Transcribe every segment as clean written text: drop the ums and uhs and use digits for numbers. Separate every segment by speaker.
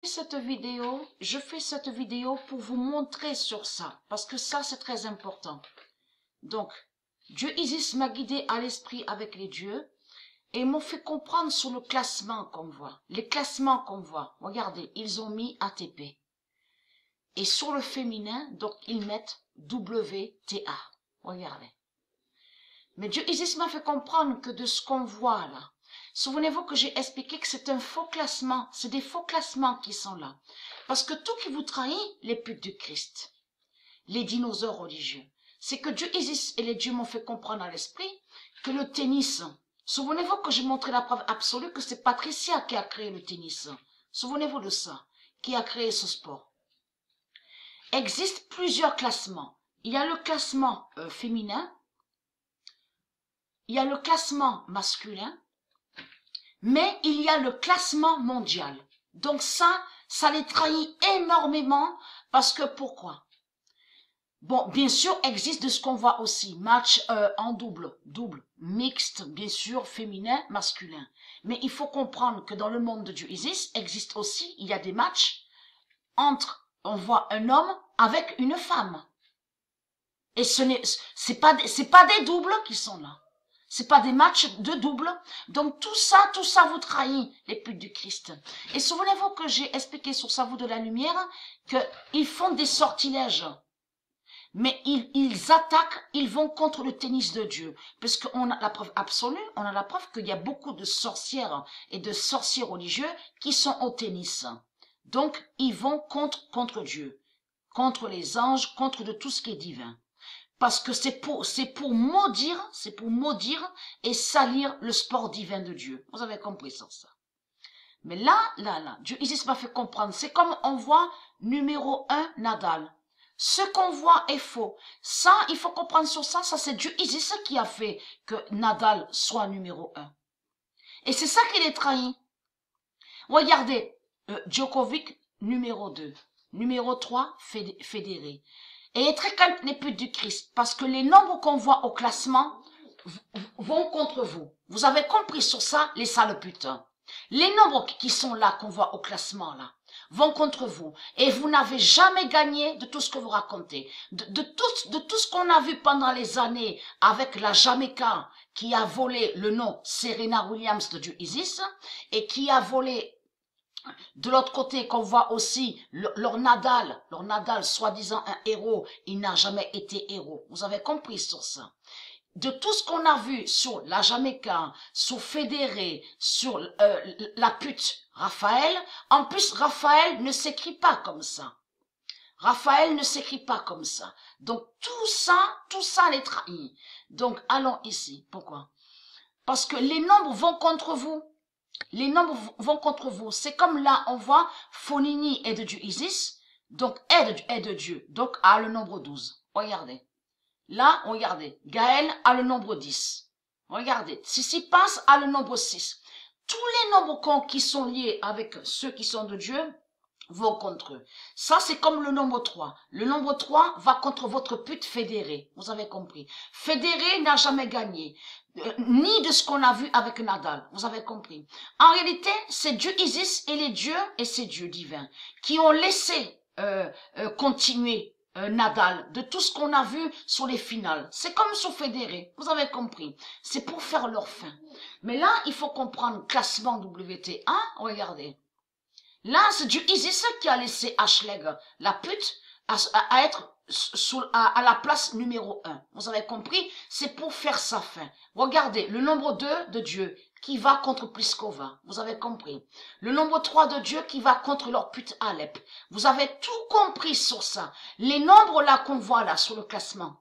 Speaker 1: Je fais cette vidéo pour vous montrer sur ça, parce que ça c'est très important. Donc, Dieu Isis m'a guidé à l'esprit avec les dieux, et m'ont fait comprendre sur le classement qu'on voit. Les classements qu'on voit, regardez, ils ont mis ATP. Et sur le féminin, donc ils mettent WTA. Regardez. Mais Dieu Isis m'a fait comprendre que de ce qu'on voit là, souvenez-vous que j'ai expliqué que c'est un faux classement, c'est des faux classements qui sont là. Parce que tout qui vous trahit, les putes du Christ, les dinosaures religieux, c'est que Dieu Isis et les dieux m'ont fait comprendre à l'esprit que le tennis, souvenez-vous que j'ai montré la preuve absolue que c'est Patricia qui a créé le tennis. Souvenez-vous de ça, qui a créé ce sport. Existe plusieurs classements. Il y a le classement féminin, il y a le classement masculin, mais il y a le classement mondial. Donc ça les trahit énormément parce que pourquoi? Bon, bien sûr, existe de ce qu'on voit aussi, match en double, mixte, bien sûr, féminin, masculin. Mais il faut comprendre que dans le monde de Dieu Isis, existe aussi, il y a des matchs entre, on voit un homme avec une femme. Et c'est pas des doubles qui sont là. C'est pas des matchs de double. Donc tout ça vous trahit, les putes du Christ. Et souvenez-vous que j'ai expliqué sur Ça vous de la lumière qu'ils font des sortilèges. Mais ils attaquent, ils vont contre le tennis de Dieu. Parce qu'on a la preuve absolue, on a la preuve qu'il y a beaucoup de sorcières et de sorciers religieux qui sont au tennis. Donc ils vont contre Dieu, contre les anges, contre de tout ce qui est divin. Parce que c'est pour maudire et salir le sport divin de Dieu. Vous avez compris ça. Mais là, Dieu Isis m'a fait comprendre. C'est comme on voit numéro 1 Nadal. Ce qu'on voit est faux. Ça, il faut comprendre sur ça. Ça, c'est Dieu Isis qui a fait que Nadal soit numéro 1. Et c'est ça qui les trahit. Regardez, Djokovic, numéro 2. Numéro 3, Federer. Et très calme les putes du Christ, parce que les nombres qu'on voit au classement vont contre vous. Vous avez compris sur ça, les sales putes. Les nombres qui sont là, qu'on voit au classement là, vont contre vous. Et vous n'avez jamais gagné de tout ce que vous racontez. De tout ce qu'on a vu pendant les années avec la Jamaïca qui a volé le nom Serena Williams de Dieu Isis et qui a volé. De l'autre côté, qu'on voit aussi leur Nadal, soi-disant un héros, il n'a jamais été héros. Vous avez compris sur ça. De tout ce qu'on a vu sur la Jamaïca, sur Federer, sur la pute Raphaël, en plus Raphaël ne s'écrit pas comme ça. Raphaël ne s'écrit pas comme ça. Donc tout ça les trahit. Donc allons ici. Pourquoi? Parce que les nombres vont contre vous. Les nombres vont contre vous. C'est comme là, on voit Fonini est de Dieu Isis, donc est de Dieu, donc a le nombre 12. Regardez. Là, regardez. Gaël a le nombre 10. Regardez. Sissi passe a le nombre 6. Tous les nombres qui sont liés avec ceux qui sont de Dieu vont contre eux. Ça, c'est comme le nombre 3. Le nombre 3 va contre votre pute Federer. Vous avez compris. Federer n'a jamais gagné. Ni de ce qu'on a vu avec Nadal. Vous avez compris. En réalité, c'est Dieu Isis et les dieux et ces dieux divins qui ont laissé continuer Nadal de tout ce qu'on a vu sur les finales. C'est comme sur Federer. Vous avez compris. C'est pour faire leur fin. Mais là, il faut comprendre classement WTA. Regardez. Là, c'est Dieu Isis qui a laissé Ashleg, la pute, à être à la place numéro 1. Vous avez compris? C'est pour faire sa fin. Regardez, le nombre 2 de Dieu qui va contre Pliskova. Vous avez compris? Le nombre 3 de Dieu qui va contre leur pute Alep. Vous avez tout compris sur ça. Les nombres là qu'on voit là sur le classement.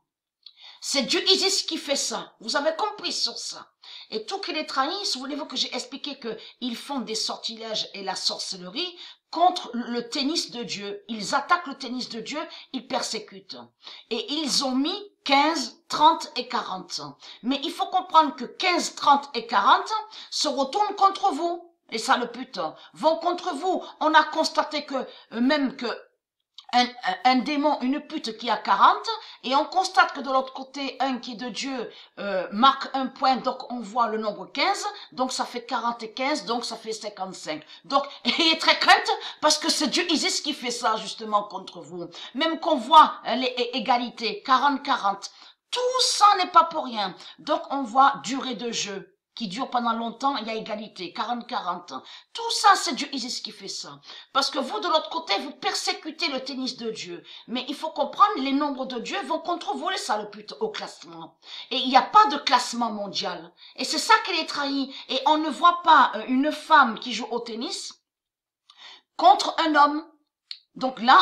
Speaker 1: C'est Dieu Isis qui fait ça. Vous avez compris sur ça. Et tout qui les trahit, souvenez-vous que j'ai expliqué qu'ils font des sortilèges et la sorcellerie contre le tennis de Dieu. Ils attaquent le tennis de Dieu, ils persécutent. Et ils ont mis 15, 30 et 40. Mais il faut comprendre que 15, 30 et 40 se retournent contre vous. Les sales putes vont contre vous. On a constaté que, même que un démon, une pute qui a 40, et on constate que de l'autre côté, un qui est de Dieu marque un point, donc on voit le nombre 15, donc ça fait 40 et 15, donc ça fait 55. Donc, ayez très crainte, parce que c'est Dieu Isis qui fait ça, justement, contre vous. Même qu'on voit les égalités, 40-40. Tout ça n'est pas pour rien. Donc, on voit durée de jeu qui dure pendant longtemps, il y a égalité, 40-40. Tout ça, c'est Dieu Isis qui fait ça. Parce que vous, de l'autre côté, vous persécutez le tennis de Dieu. Mais il faut comprendre, les nombres de Dieu vont contrôler ça le but au classement. Et il n'y a pas de classement mondial. Et c'est ça qu'elle est trahie. Et on ne voit pas une femme qui joue au tennis contre un homme. Donc là,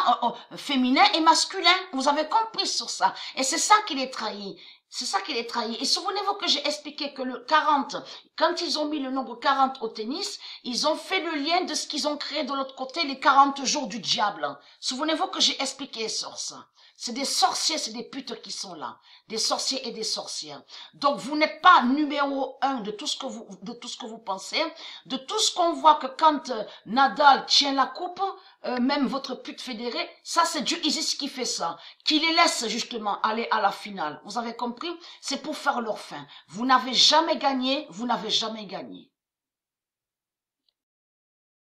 Speaker 1: féminin et masculin, vous avez compris sur ça. Et c'est ça qu'il est trahi. C'est ça qu'il est trahi. Et souvenez-vous que j'ai expliqué que le 40, quand ils ont mis le nombre 40 au tennis, ils ont fait le lien de ce qu'ils ont créé de l'autre côté, les 40 jours du diable. Souvenez-vous que j'ai expliqué sur ça. C'est des sorciers, c'est des putes qui sont là. Des sorciers et des sorcières. Donc vous n'êtes pas numéro 1 de tout ce que vous pensez, de tout ce qu'on voit que quand Nadal tient la coupe, même votre pute fédérée, ça c'est Dieu Isis qui fait ça, qui les laisse justement aller à la finale. Vous avez compris? C'est pour faire leur fin. Vous n'avez jamais gagné, vous n'avez jamais gagné.